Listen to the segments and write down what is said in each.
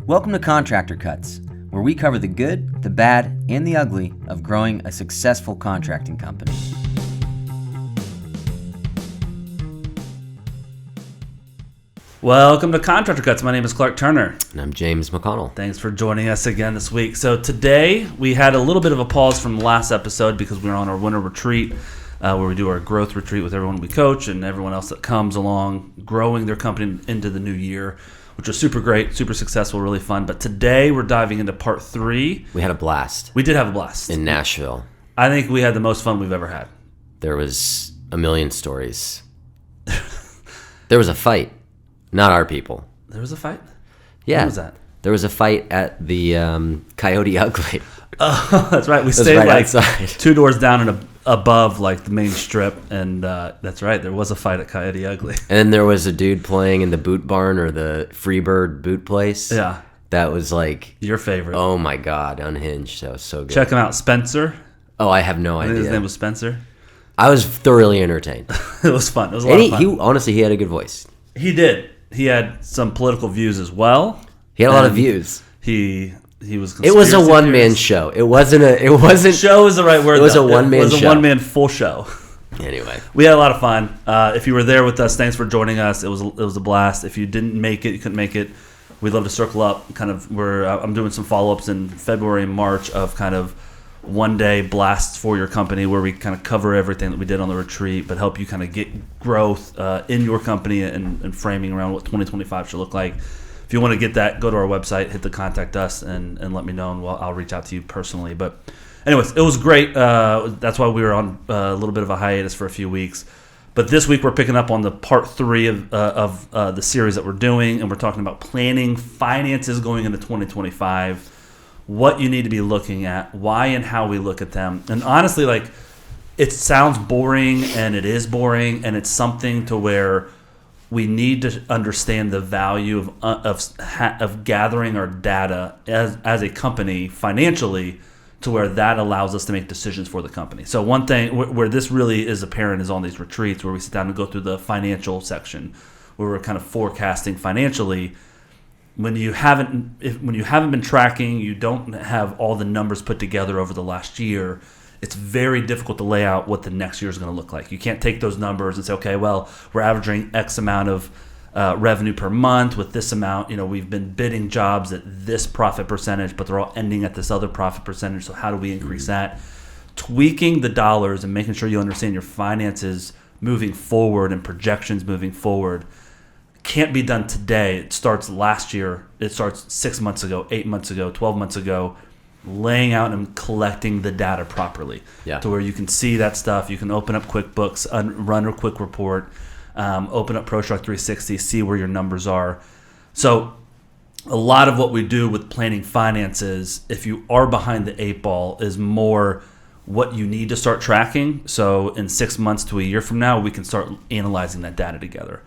Welcome to Contractor Cuts, where we cover the good, the bad, and the ugly of growing a successful contracting company. Welcome to Contractor Cuts. My name is Clark Turner. And I'm James McConnell. Thanks for joining us again this week. So today we had a little bit of a pause from last episode because we were on our winter retreat where we do our growth retreat with everyone we coach and everyone else that comes along growing their company into the new year, which was super great, super successful, really fun. But today we're diving into part 3. We had a blast. We did have a blast. In Nashville. I think we had the most fun we've ever had. There was a million stories. There was a fight. Not our people. There was a fight? Yeah. What was that? There was a fight at the Coyote Ugly. Oh, that's right. We stayed right like outside. 2 doors down and above like the main strip, and that's right. There was a fight at Coyote Ugly. And then there was a dude playing in the boot barn or the Freebird boot place. Yeah. That was like... Your favorite. Oh my God, unhinged. That was so good. Check him out, Spencer. Oh, I have no I idea. think his name was Spencer. I was thoroughly entertained. It was fun. It was a lot of fun. Honestly, he had a good voice. He did. He had some political views as well. He had a lot of views. He was. It was a one-man show. It wasn't. Show is the right word. It was though. a one-man show. It was a one-man full show. Anyway, we had a lot of fun. If you were there with us, thanks for joining us. It was a blast. If you didn't make it, you couldn't make it, we'd love to circle up. Kind of, I'm doing some follow-ups in February and March of kind of one-day blasts for your company where we kind of cover everything that we did on the retreat, but help you kind of get growth in your company and framing around what 2025 should look like. If you want to get that, go to our website, hit the contact us, and let me know, and I'll reach out to you personally. But anyways, it was great. That's why we were on a little bit of a hiatus for a few weeks. But this week we're picking up on the part 3 of the series that we're doing, and we're talking about planning finances going into 2025. What you need to be looking at, why and how we look at them. And honestly, like, it sounds boring, and it is boring, and it's something to where we need to understand the value of gathering our data as a company financially to where that allows us to make decisions for the company. So one thing where this really is apparent is on these retreats where we sit down and go through the financial section where we're kind of forecasting financially. When you haven't been tracking, you don't have all the numbers put together over the last year, it's very difficult to lay out what the next year is going to look like. You can't take those numbers and say, okay, well, we're averaging X amount of revenue per month with this amount. We've been bidding jobs at this profit percentage, but they're all ending at this other profit percentage. So how do we increase that? Tweaking the dollars and making sure you understand your finances moving forward and projections moving forward can't be done today. It starts last year. It starts 6 months ago, 8 months ago, 12 months ago, laying out and collecting the data properly to where you can see that stuff. You can open up QuickBooks, run a quick report, open up ProStruct 360, see where your numbers are. So a lot of what we do with planning finances, if you are behind the 8 ball, is more what you need to start tracking. So in 6 months to a year from now, we can start analyzing that data together.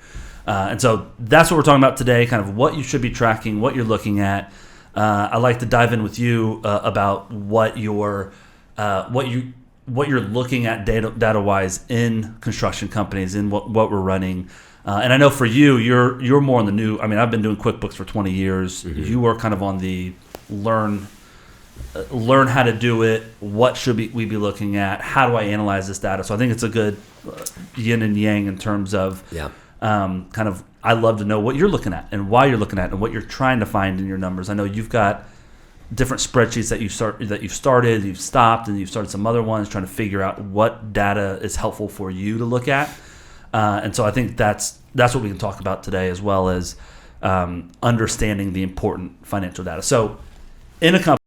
And so that's what we're talking about today, kind of what you should be tracking, what you're looking at. I'd like to dive in with you about what you're looking at data-wise in construction companies, in what we're running. And I know for you, you're more on the new. I mean, I've been doing QuickBooks for 20 years. Mm-hmm. You are kind of on the learn how to do it. What should we be looking at? How do I analyze this data? So I think it's a good yin and yang in terms of kind of. I love to know what you're looking at and why you're looking at and what you're trying to find in your numbers. I know you've got different spreadsheets that you've started, you've stopped, and you've started some other ones trying to figure out what data is helpful for you to look at. And so I think that's what we can talk about today, as well as understanding the important financial data. So in a company,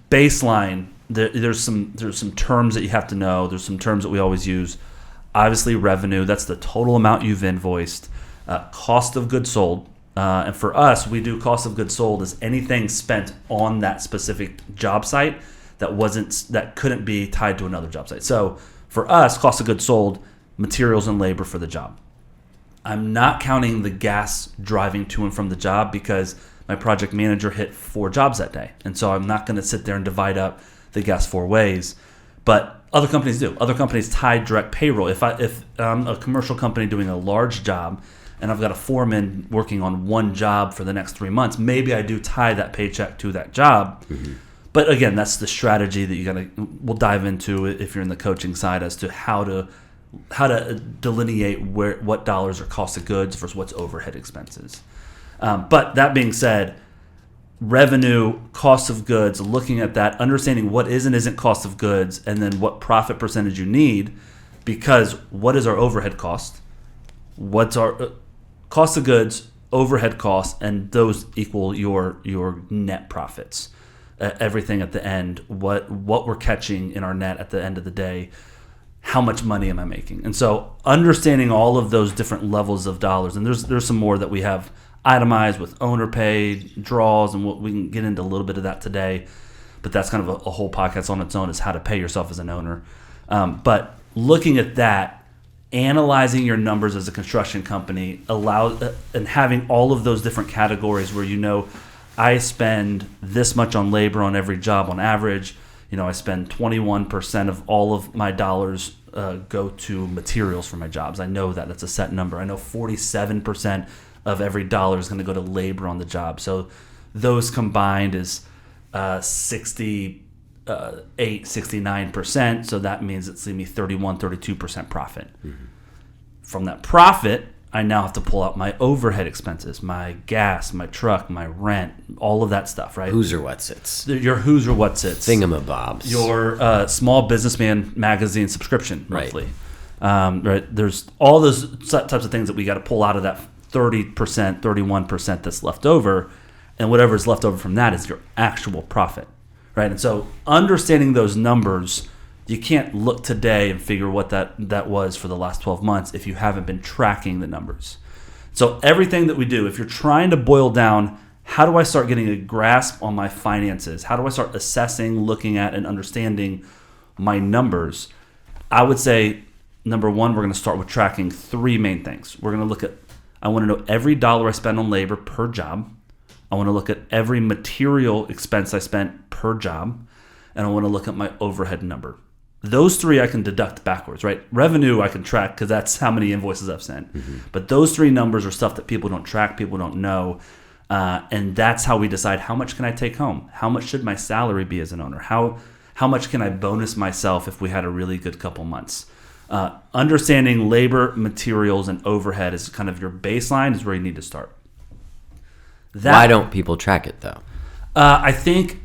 baseline, there's some terms that you have to know. There's some terms that we always use. Obviously, revenue, that's the total amount you've invoiced. Cost of goods sold. And for us, we do cost of goods sold as anything spent on that specific job site that couldn't be tied to another job site. So for us, cost of goods sold, materials and labor for the job. I'm not counting the gas driving to and from the job because my project manager hit 4 jobs that day. And so I'm not going to sit there and divide up the gas 4 ways. But other companies do. Other companies tie direct payroll. If I'm a commercial company doing a large job and I've got a foreman working on one job for the next 3 months, maybe I do tie that paycheck to that job. But again, that's the strategy that we'll dive into if you're in the coaching side as to how to delineate what dollars are cost of goods versus what's overhead expenses. But that being said, revenue, cost of goods, looking at that, understanding what is and isn't cost of goods, and then what profit percentage you need, because what is our overhead cost? What's our cost of goods, overhead costs, and those equal your net profits. Everything at the end, what we're catching in our net at the end of the day, how much money am I making? And so understanding all of those different levels of dollars, and there's some more that we have itemized with owner pay, draws, and we can get into a little bit of that today, but that's kind of a whole podcast on its own, is how to pay yourself as an owner. But looking at that, analyzing your numbers as a construction company and having all of those different categories where I spend this much on labor on every job on average. I spend 21% of all of my dollars go to materials for my jobs. I know that's a set number. I know 47% of every dollar is going to go to labor on the job. So those combined is 69%. So that means it's leaving me 32% profit. From that profit, I now have to pull out my overhead expenses, my gas, my truck, my rent, all of that stuff, right? Who's or whatsits. Your who's or whatsits. Thingamabobs. Your small businessman magazine subscription monthly. Right. There's all those types of things that we got to pull out of that 30%, 31% that's left over, and whatever's left over from that is your actual profit, right? And so understanding those numbers, you can't look today and figure what that was for the last 12 months if you haven't been tracking the numbers. So everything that we do, if you're trying to boil down, how do I start getting a grasp on my finances? How do I start assessing, looking at, and understanding my numbers? I would say, number one, we're going to start with tracking three main things. We're going to look at, I want to know every dollar I spend on labor per job. I want to look at every material expense I spent per job. And I want to look at my overhead number. Those three I can deduct backwards, right? Revenue I can track because that's how many invoices I've sent. But those three numbers are stuff that people don't track, people don't know. And that's how we decide how much can I take home? How much should my salary be as an owner? How much can I bonus myself if we had a really good couple months? Understanding labor, materials, and overhead is kind of your baseline, is where you need to start. Why don't people track it, though? I think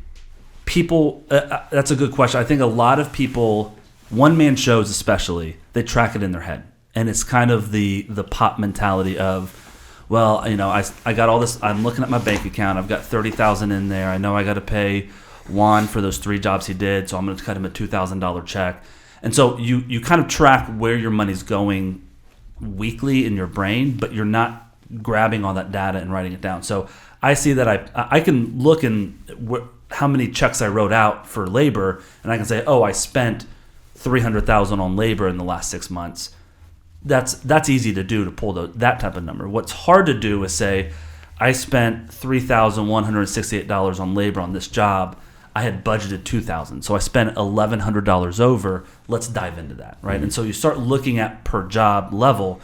people, that's a good question. I think a lot of people, one-man shows especially, they track it in their head. And it's kind of the pop mentality of, well, I got all this, I'm looking at my bank account, I've got $30,000 in there, I know I got to pay Juan for those 3 jobs he did, so I'm going to cut him a $2,000 check. And so you kind of track where your money's going weekly in your brain, but you're not grabbing all that data and writing it down. So I see that I can look in how many checks I wrote out for labor, and I can say, oh, I spent $300,000 on labor in the last 6 months. That's easy to do, to pull that type of number. What's hard to do is say, I spent $3,168 on labor on this job. I had budgeted $2,000, so I spent $1,100 over. Let's dive into that, right? And so you start looking at per job level.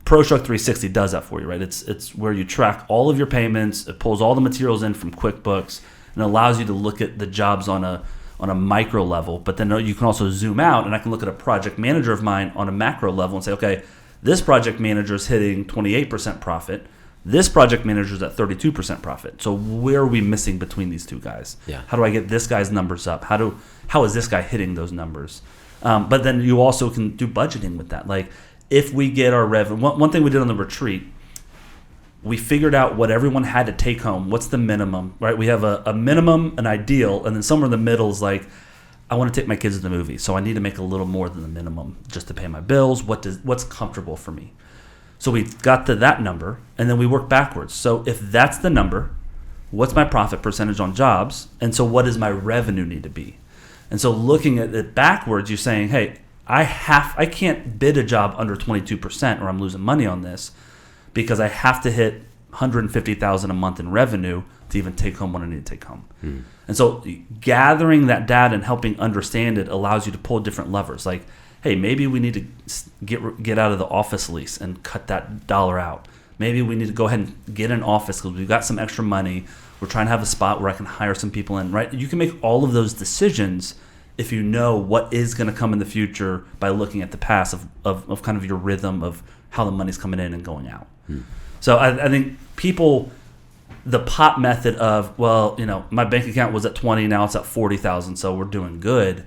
ProStruct 360 does that for you, right? It's where you track all of your payments. It pulls all the materials in from QuickBooks and allows you to look at the jobs on a micro level. But then you can also zoom out, and I can look at a project manager of mine on a macro level and say, okay, this project manager is hitting 28% profit. This project manager is at 32% profit. So where are we missing between these two guys? Yeah. How do I get this guy's numbers up? How is this guy hitting those numbers? But then you also can do budgeting with that. Like, if we get our revenue, one thing we did on the retreat, we figured out what everyone had to take home. What's the minimum, right? We have a minimum, an ideal, and then somewhere in the middle is like, I want to take my kids to the movie, so I need to make a little more than the minimum just to pay my bills. What's comfortable for me? So we got to that number, and then we work backwards. So if that's the number, what's my profit percentage on jobs? And so what does my revenue need to be? And so looking at it backwards, you're saying, hey, I can't bid a job under 22% or I'm losing money on this, because I have to hit $150,000 a month in revenue to even take home what I need to take home. And so gathering that data and helping understand it allows you to pull different levers. Like, hey, maybe we need to get out of the office lease and cut that dollar out. Maybe we need to go ahead and get an office because we've got some extra money. We're trying to have a spot where I can hire some people in, right? You can make all of those decisions if you know what is going to come in the future by looking at the past of kind of your rhythm of how the money's coming in and going out. So I think people, the pot method of, well, my bank account was at 20, now it's at 40,000, so we're doing good,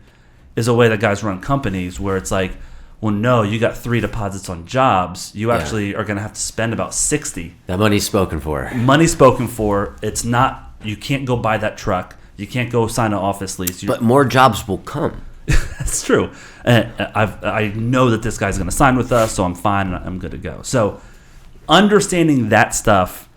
is a way that guys run companies where it's like, well, no, you got 3 deposits on jobs. You actually are going to have to spend about 60. That money's spoken for. Money's spoken for. It's not, you can't go buy that truck. You can't go sign an office lease. But more jobs will come. That's true. And I know that this guy's going to sign with us, so I'm fine and I'm good to go. So understanding that stuff,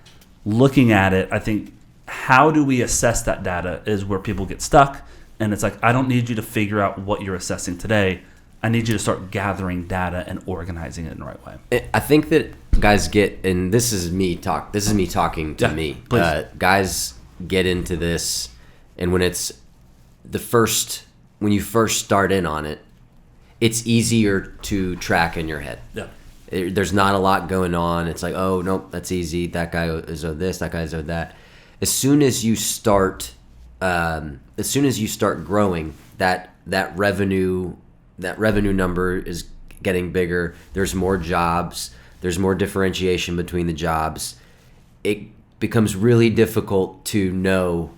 looking at it, I think how do we assess that data is where people get stuck. And it's like, I don't need you to figure out what you're assessing today. I need you to start gathering data and organizing it in the right way. I think that guys get, and this is me talking to me. Guys get into this, and when it's when you first start in on it, it's easier to track in your head. Yeah. There's not a lot going on. It's like, oh, nope, that's easy. That guy is owed this, that guy is owed that. As soon as you start growing, that revenue number is getting bigger. There's more jobs. There's more differentiation between the jobs. It becomes really difficult to know,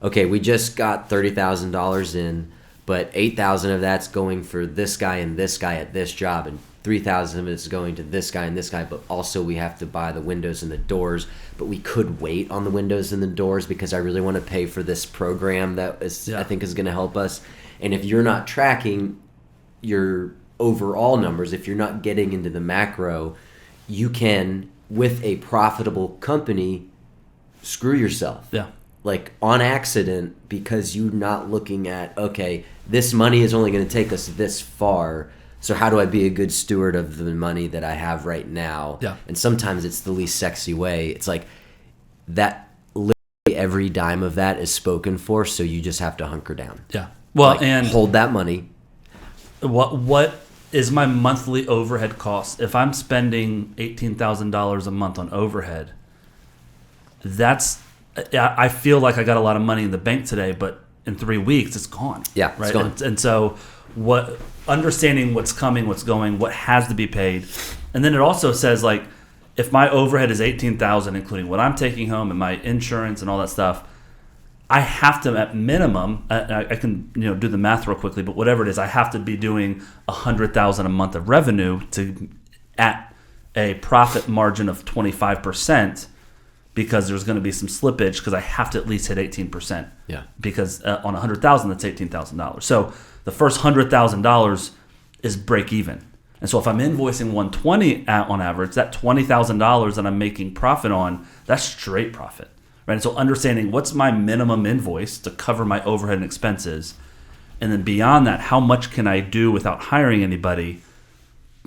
okay, we just got $30,000 in, but 8,000 of that's going for this guy and this guy at this job, and 3,000 of it's going to this guy and this guy, but also we have to buy the windows and the doors, but we could wait on the windows and the doors because I really want to pay for this program that I think is going to help us. And if you're not tracking your overall numbers, if you're not getting into the macro, you can, with a profitable company, screw yourself. Yeah. Like on accident, because you're not looking at, okay, this money is only going to take us this far, so how do I be a good steward of the money that I have right now? Yeah. And sometimes it's the least sexy way. It's like that, literally every dime of that is spoken for, so you just have to hunker down. Yeah. Well, like, and hold that money. What is my monthly overhead cost? If I'm spending $18,000 a month on overhead, I feel like I got a lot of money in the bank today, but in 3 weeks it's gone. Yeah, right. It's gone. And so, understanding what's coming, what's going, what has to be paid, and then it also says like, if my overhead is $18,000, including what I'm taking home and my insurance and all that stuff, I have to, at minimum, I can do the math real quickly, but whatever it is, I have to be doing $100,000 a month of revenue at a profit margin of 25%, because there's going to be some slippage because I have to at least hit 18%. Yeah. Because on $100,000, that's $18,000. So the first $100,000 is break even. And so if I'm invoicing $120 on average, that $20,000 that I'm making profit on, that's straight profit. Right? And so understanding what's my minimum invoice to cover my overhead and expenses, and then beyond that, how much can I do without hiring anybody,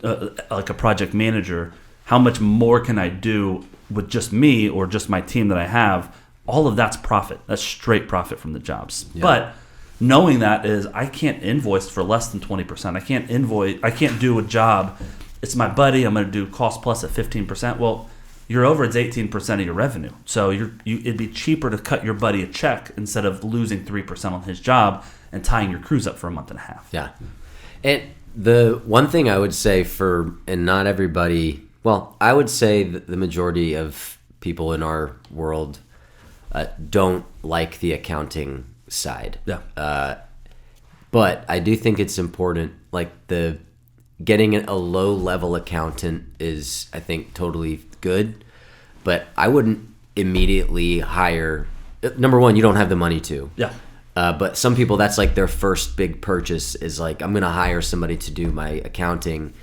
like a project manager? How much more can I do with just me or just my team that I have? All of that's profit. That's straight profit from the jobs. Yeah. But knowing that is, I can't invoice for less than 20%. I can't do a job. It's my buddy. I'm going to do cost plus at 15%. Well, your overhead's 18% of your revenue. So it'd be cheaper to cut your buddy a check instead of losing 3% on his job and tying your crews up for a month and a half. Yeah. And the one thing I would say and not everybody, well, I would say that the majority of people in our world don't like the accounting side. Yeah. But I do think it's important, like getting a low-level accountant is, I think, totally good. But I wouldn't immediately hire. Number one, you don't have the money to. Yeah. But some people, that's like their first big purchase is like, I'm going to hire somebody to do my accounting.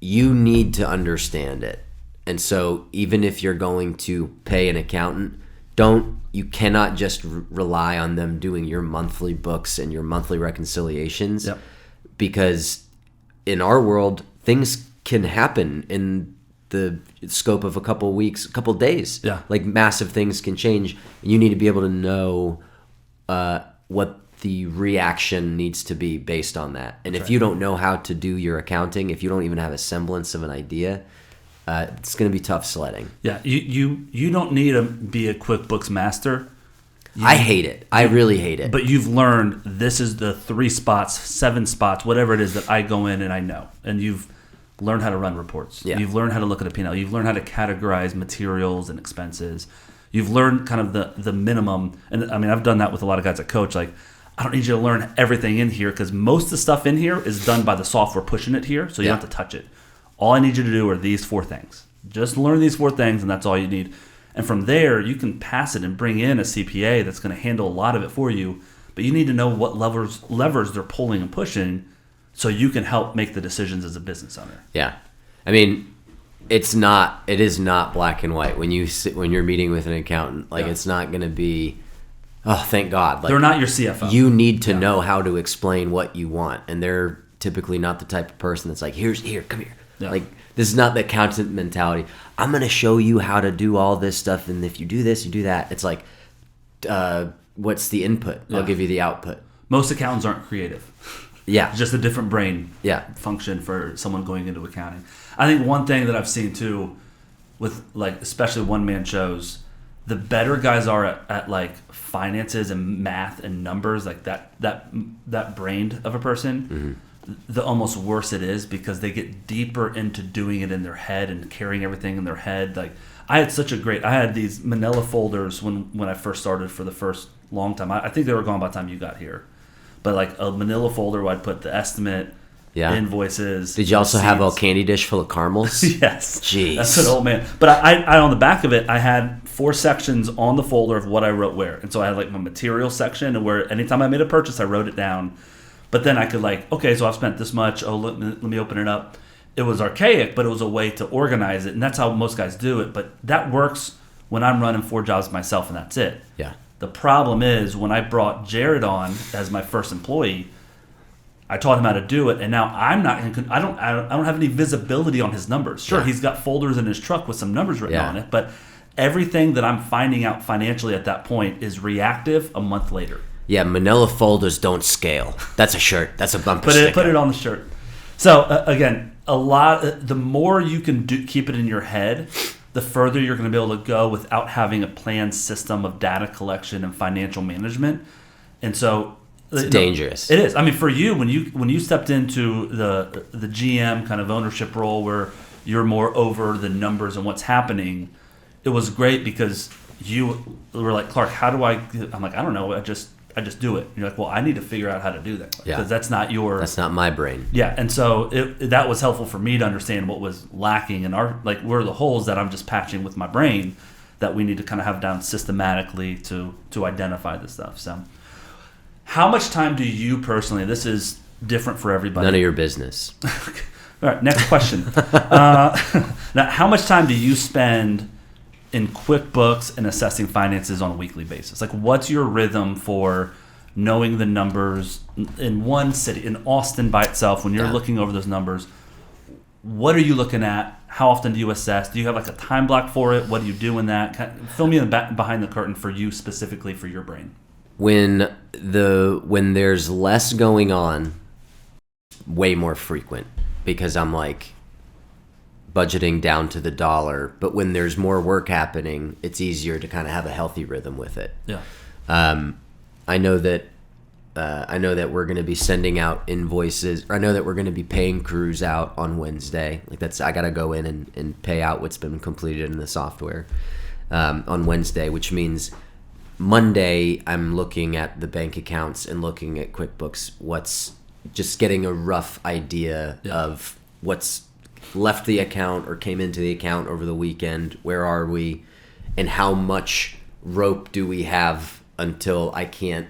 You need to understand it. And so even if you're going to pay an accountant, you cannot just rely on them doing your monthly books and your monthly reconciliations. Yep. Because in our world, things can happen in the scope of a couple weeks, a couple days. Yeah. Like massive things can change. And you need to be able to know what the reaction needs to be based on that. And if you don't know how to do your accounting, if you don't even have a semblance of an idea, it's going to be tough sledding. Yeah, you don't need to be a QuickBooks master. I hate it. I really hate it. But you've learned this is the 3 spots, 7 spots, whatever it is that I go in and I know. And you've learned how to run reports. Yeah. You've learned how to look at a P&L. You've learned how to categorize materials and expenses. You've learned kind of the minimum. And I mean, I've done that with a lot of guys at Coach. Like, I don't need you to learn everything in here because most of the stuff in here is done by the software pushing it here, so you don't have to touch it. All I need you to do are these 4 things. Just learn these 4 things, and that's all you need. And from there, you can pass it and bring in a CPA that's going to handle a lot of it for you. But you need to know what levers they're pulling and pushing so you can help make the decisions as a business owner. Yeah. I mean, it is not black and white. When you're meeting with an accountant, like it's not going to be, oh, thank God. Like, they're not your CFO. You need to know how to explain what you want. And they're typically not the type of person that's like, here, come here. Yeah. Like, this is not the accountant mentality. I'm going to show you how to do all this stuff, and if you do this, you do that. It's like, what's the input? I'll give you the output. Most accountants aren't creative. Yeah. Just a different brain function for someone going into accounting. I think one thing that I've seen too with like especially one-man shows, the better guys are at like finances and math and numbers, like that brain of a person, the almost worse it is because they get deeper into doing it in their head and carrying everything in their head. Like I had these manila folders when I first started for the first long time. I think they were gone by the time you got here. But like a manila folder where I'd put the estimate, invoices. Did you also have a candy dish full of caramels? Yes. Jeez. That's an old man. But I on the back of it, I had 4 sections on the folder of what I wrote where. And so I had like my material section and where anytime I made a purchase, I wrote it down. But then I could like, okay, so I've spent this much. Oh, let me open it up. It was archaic, but it was a way to organize it. And that's how most guys do it. But that works when I'm running 4 jobs myself and that's it. Yeah. The problem is when I brought Jared on as my first employee, I taught him how to do it, and now I don't have any visibility on his numbers. Sure, he's got folders in his truck with some numbers written on it, but everything that I'm finding out financially at that point is reactive a month later. Yeah, manila folders don't scale. That's a shirt. That's a bumper sticker. Put it on the shirt. So again, the more you can keep it in your head, the further you're going to be able to go without having a planned system of data collection and financial management. And so it's dangerous. It is. I mean, for you, when you stepped into the GM kind of ownership role where you're more over the numbers and what's happening, it was great because you were like, Clark, how do I? I'm like, I don't know. I just do it. And you're like, well, I need to figure out how to do that because that's not my brain. Yeah, and so that was helpful for me to understand what was lacking in where are the holes that I'm just patching with my brain that we need to kind of have down systematically to identify this stuff. So, how much time do you personally? This is different for everybody. None of your business. All right, next question. Now, how much time do you spend in QuickBooks and assessing finances on a weekly basis? Like, what's your rhythm for knowing the numbers in one city, in Austin by itself, when you're looking over those numbers? What are you looking at? How often do you assess? Do you have like a time block for it? What do you do in that? Fill me in behind the curtain for you specifically for your brain. When there's less going on, way more frequent because I'm like budgeting down to the dollar, but when there's more work happening, it's easier to kind of have a healthy rhythm with it. Yeah. I know that we're going to be sending out invoices. Or I know that we're going to be paying crews out on Wednesday. I got to go in and pay out what's been completed in the software on Wednesday, which means Monday I'm looking at the bank accounts and looking at QuickBooks. Just getting a rough idea of what's left the account or came into the account over the weekend. Where are we, and how much rope do we have until I can't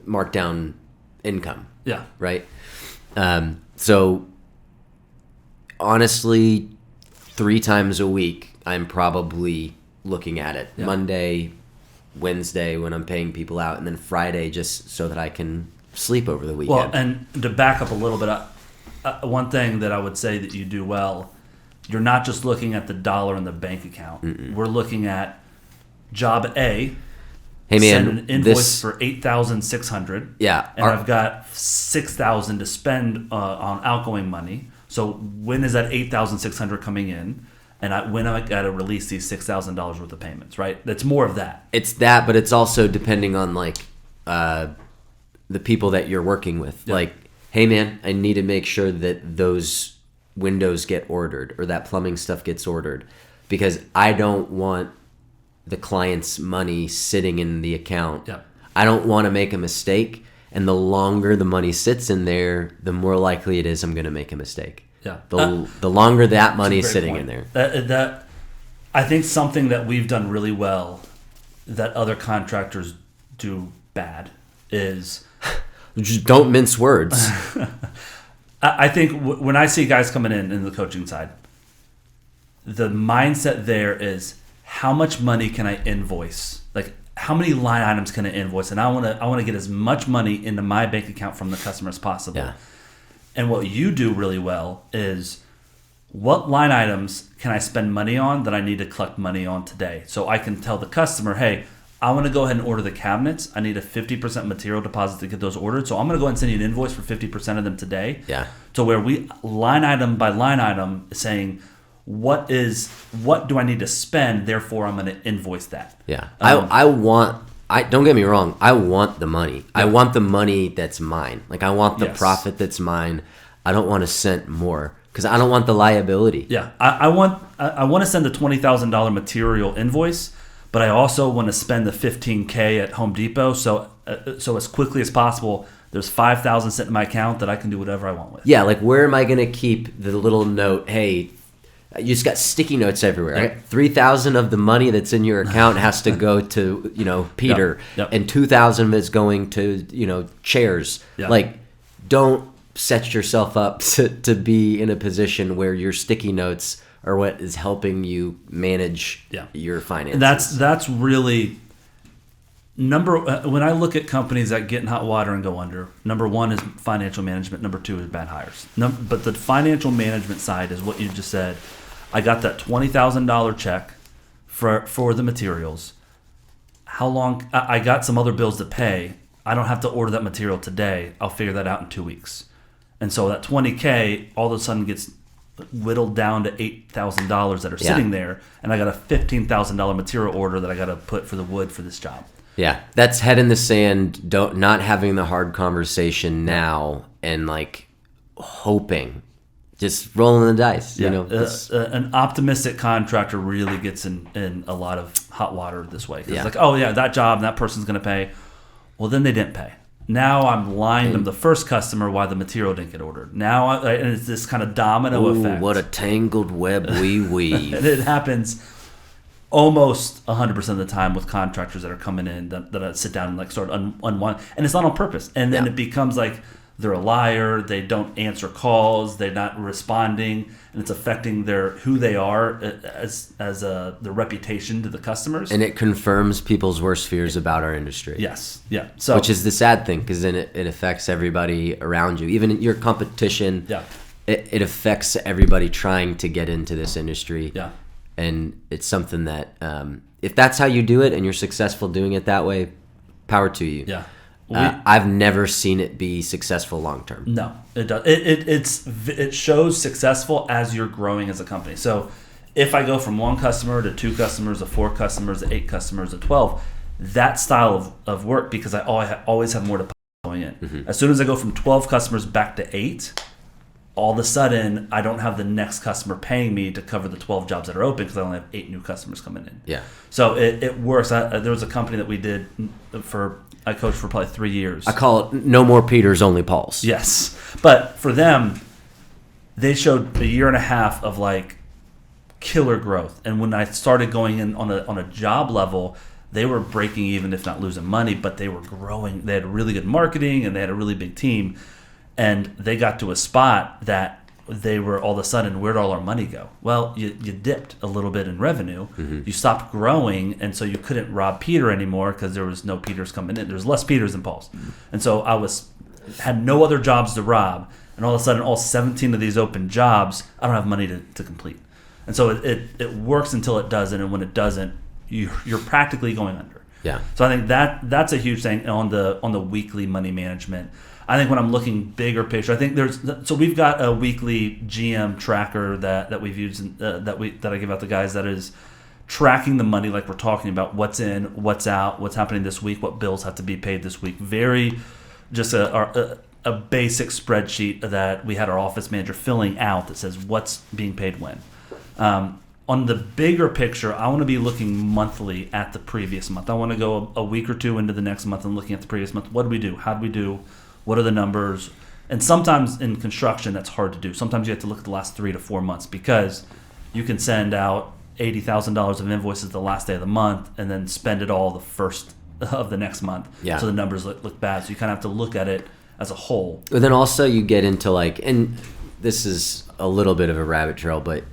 mark down income? Yeah. Right. So honestly, 3 times a week I'm probably looking at it. Yeah. Monday, Wednesday when I'm paying people out, and then Friday just so that I can sleep over the weekend. Well, and to back up a little bit, one thing that I would say that you do well, you're not just looking at the dollar in the bank account. Mm-mm. We're looking at job A, Hey man, send an invoice for $8,600. Yeah, and I've got $6,000 to spend on outgoing money. So when is that $8,600 coming in? And when I got to release these $6,000 worth of payments, right? That's more of that. It's that, but it's also depending on like the people that you're working with. Like, hey man, I need to make sure that those windows get ordered or that plumbing stuff gets ordered, because I don't want the client's money sitting in the account. I don't want to make a mistake, and the longer the money sits in there, the more likely it is I'm going to make a mistake. The longer that money is sitting in there. That I think something that we've done really well that other contractors do bad is just don't mince words. I think when I see guys coming in the coaching side, the mindset there is, how much money can I invoice? Like, how many line items can I invoice? And I want to get as much money into my bank account from the customer as possible. Yeah. And what you do really well is, what line items can I spend money on that I need to collect money on today? So I can tell the customer, hey, I want to go ahead and order the cabinets. I need a 50% material deposit to get those ordered. So I'm going to go ahead and send you an invoice for 50% of them today. Yeah. So where we line item by line item saying, what do I need to spend? Therefore, I'm going to invoice that. Yeah. Don't get me wrong. I want the money. Yeah. I want the money that's mine. Like, I want the profit that's mine. I don't want to send more because I don't want the liability. Yeah. I want to send the $20,000 material invoice, but I also want to spend the $15K at Home Depot. So as quickly as possible, there's $5,000 sitting in my account that I can do whatever I want with. Yeah. Like, where am I going to keep the little note? Hey, you just got sticky notes everywhere. Right? 3,000 of the money that's in your account has to go to, Peter, and 2,000 is going to, chairs. Yep. Like, don't set yourself up to be in a position where your sticky notes are what is helping you manage your finances. That's really when I look at companies that get in hot water and go under, number one is financial management. Number two is bad hires. But the financial management side is what you just said. I got that $20,000 check for the materials. How long? I got some other bills to pay. I don't have to order that material today. I'll figure that out in 2 weeks. And so that $20K all of a sudden gets whittled down to $8,000 that are sitting there, and I got a $15,000 material order that I got to put for the wood for this job. Yeah, that's head in the sand. Not having the hard conversation now, and like hoping. Just rolling the dice, an optimistic contractor really gets in a lot of hot water this way. It's like, that job, that person's going to pay. Well, then they didn't pay. Now I'm lying to the first customer why the material didn't get ordered. Now, and it's this kind of domino effect. What a tangled web we weave. And it happens almost 100% of the time with contractors that are coming in that I sit down and like sort of unwind. And it's not on purpose. And then it becomes like, they're a liar. They don't answer calls. They're not responding, and it's affecting who they are as their reputation to the customers. And it confirms people's worst fears about our industry. Yes, yeah. So, which is the sad thing, because then it affects everybody around you, even your competition. Yeah, it affects everybody trying to get into this industry. Yeah, and it's something that if that's how you do it and you're successful doing it that way, power to you. Yeah. I've never seen it be successful long term. No, it does. It shows successful as you're growing as a company. So if I go from 1 customer to 2 customers to 4 customers to 8 customers to 12, that style of work, because I always have more deposits going in. Mm-hmm. As soon as I go from 12 customers back to 8, all of a sudden I don't have the next customer paying me to cover the 12 jobs that are open because I only have 8 new customers coming in. Yeah. So it works. There was a company that we did I coached for probably 3 years. I call it no more Peters, only Pauls. Yes. But for them, they showed a year and a half of like killer growth. And when I started going in on a job level, they were breaking even, if not losing money, but they were growing. They had really good marketing and they had a really big team. And they got to a spot that they were all of a sudden, where'd all our money go? Well, you dipped a little bit in revenue. Mm-hmm. You stopped growing, and so you couldn't rob Peter anymore because there was no Peters coming in. There was less Peters than Pauls. Mm-hmm. And so I had no other jobs to rob, and all of a sudden, all 17 of these open jobs, I don't have money to complete. And so it works until it doesn't, and when it doesn't, you're practically going under. Yeah. So I think that's a huge thing on the weekly money management. I think when I'm looking bigger picture, I think we've got a weekly GM tracker that we've used that I give out to guys that is tracking the money like we're talking about, what's in, what's out, what's happening this week, what bills have to be paid this week. Very just a basic spreadsheet that we had our office manager filling out that says what's being paid when. On the bigger picture, I want to be looking monthly at the previous month. I want to go a week or two into the next month and looking at the previous month. What did we do? How did we do? What are the numbers? And sometimes in construction, that's hard to do. Sometimes you have to look at the last 3 to 4 months because you can send out $80,000 of invoices the last day of the month and then spend it all the first of the next month. Yeah. So the numbers look bad. So you kind of have to look at it as a whole. But then also you get into like, and this is a little bit of a rabbit trail, but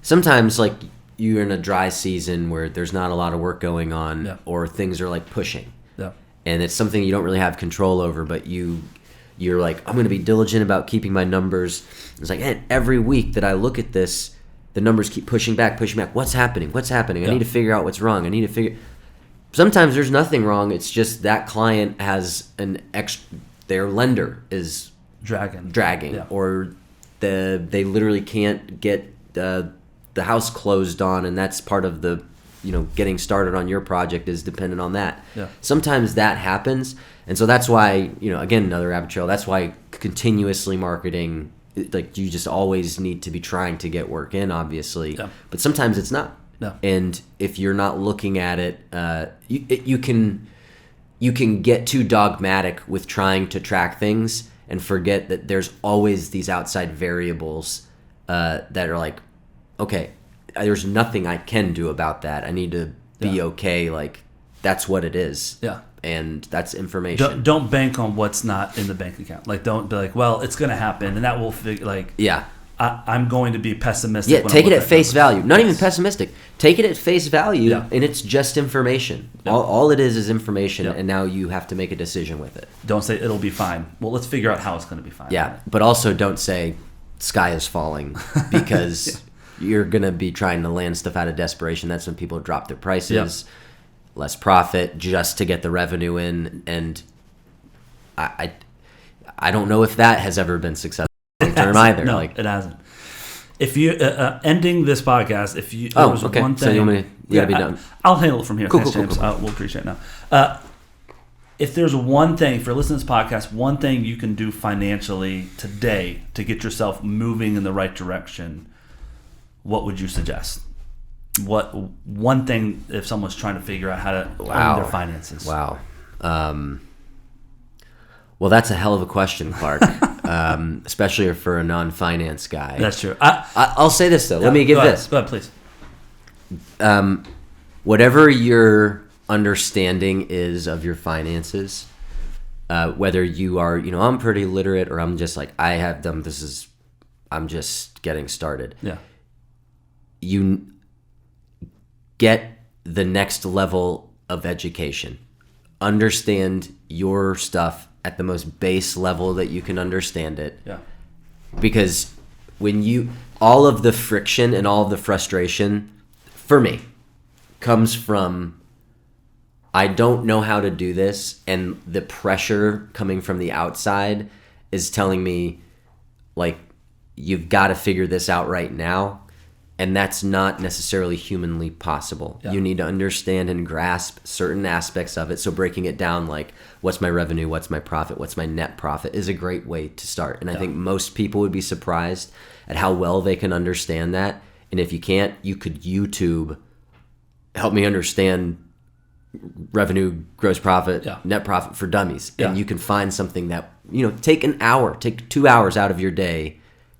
sometimes like you're in a dry season where there's not a lot of work going on, Yeah. or things are like pushing. Yeah. And it's something you don't really have control over, but you're like, I'm going to be diligent about keeping my numbers. It's like, and every week that I look at this, the numbers keep pushing back. What's happening? I need to figure out what's wrong. Sometimes there's nothing wrong. It's just that client has their lender is dragging, Yeah. or they literally can't get the house closed on, and that's part of the getting started on your project is dependent on that. Yeah. Sometimes that happens, and so that's why again, another rabbit trail. That's why continuously marketing, like you just always need to be trying to get work in, obviously. Yeah. But sometimes it's not. Yeah. And if you're not looking at it, you can get too dogmatic with trying to track things and forget that there's always these outside variables that are like, okay, there's nothing I can do about that. I need to be okay. Like that's what it is. Yeah. And that's information. Don't bank on what's not in the bank account. Like, don't be like, well, it's going to happen, and that will figure. Like, yeah, I'm going to be pessimistic. Yeah, when take I it look at face numbers. value. Not Yes. even pessimistic. Take it at face value, Yeah. and it's just information. Yeah. All it is information, Yeah. and now you have to make a decision with it. Don't say it'll be fine. Well, let's figure out how it's going to be fine. Yeah, but also don't say sky is falling because you're going to be trying to land stuff out of desperation. That's when people drop their prices, less profit just to get the revenue in, and I don't know if that has ever been successful long term either. No, Like it hasn't. If you ending this podcast, if you there was okay. one thing, So you want me to, you gotta be done. I'll handle it from here. Cool, Thanks, cool, James. cool. We'll appreciate it now. If there's one thing, if you're listening to this podcast, one thing you can do financially today to get yourself moving in the right direction, what would you suggest? What one thing if someone's trying to figure out how to own their finances? Wow. Well, that's a hell of a question, Clark. Especially for a non-finance guy. That's true. I'll say this though. Let me give go this. Ahead, please. Whatever your understanding is of your finances, whether you are, I'm pretty literate, or I'm just like I have them. I'm just getting started. Yeah. You get the next level of education. Understand your stuff at the most base level that you can understand it. Yeah. Because when all of the friction and all of the frustration, for me, comes from I don't know how to do this, and the pressure coming from the outside is telling me, like, you've got to figure this out right now. And that's not necessarily humanly possible. Yeah. You need to understand and grasp certain aspects of it. So breaking it down, like what's my revenue, what's my profit, what's my net profit, is a great way to start. And I think most people would be surprised at how well they can understand that. And if you can't, you could YouTube, help me understand revenue, gross profit, net profit for dummies. And you can find something that, take an hour, take 2 hours out of your day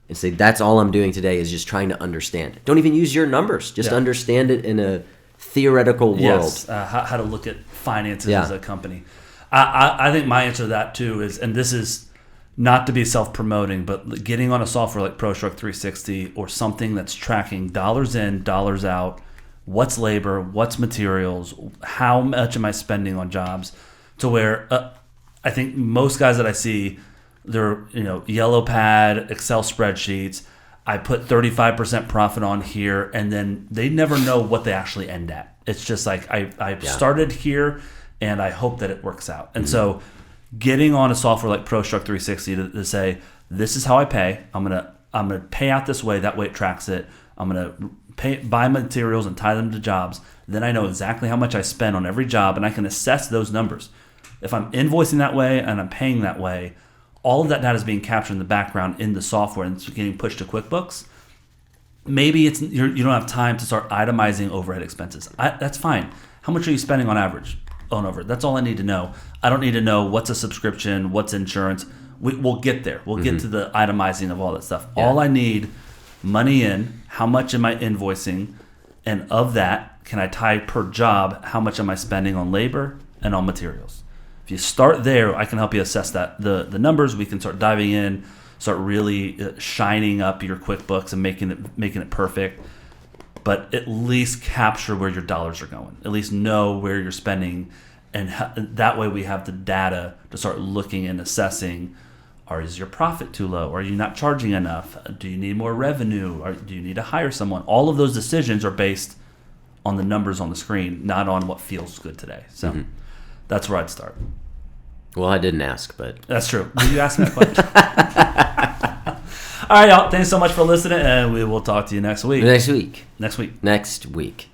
and say, that's all I'm doing today is just trying to understand. Don't even use your numbers. Just understand it in a theoretical world. Yes, how to look at finances as a company. I think my answer to that too is, and this is not to be self-promoting, but getting on a software like ProStruct 360 or something that's tracking dollars in, dollars out, what's labor, what's materials, how much am I spending on jobs, to where I think most guys that I see, they're yellow pad, Excel spreadsheets. I put 35% profit on here, and then they never know what they actually end at. It's just like I started here, and I hope that it works out. And so getting on a software like ProStruct 360 to say, this is how I pay. I'm gonna pay out this way. That way it tracks it. I'm gonna buy materials and tie them to jobs. Then I know exactly how much I spend on every job, and I can assess those numbers. If I'm invoicing that way and I'm paying that way, all of that data is being captured in the background in the software and it's getting pushed to QuickBooks. Maybe you don't have time to start itemizing overhead expenses. That's fine. How much are you spending on average on overhead? That's all I need to know. I don't need to know what's a subscription, what's insurance. We'll get there. We'll get to the itemizing of all that stuff. Yeah. All I need, money in, how much am I invoicing, and of that, can I tie per job, how much am I spending on labor and on materials? If you start there, I can help you assess that the numbers. We can start diving in, start really shining up your QuickBooks and making it perfect. But at least capture where your dollars are going. At least know where you're spending, and that way we have the data to start looking and assessing. Is your profit too low? Are you not charging enough? Do you need more revenue? Or do you need to hire someone? All of those decisions are based on the numbers on the screen, not on what feels good today. So that's where I'd start. Well, I didn't ask, but... That's true. You asked me that question. All right, y'all. Thanks so much for listening, and we will talk to you next week. Next week. Next week. Next week.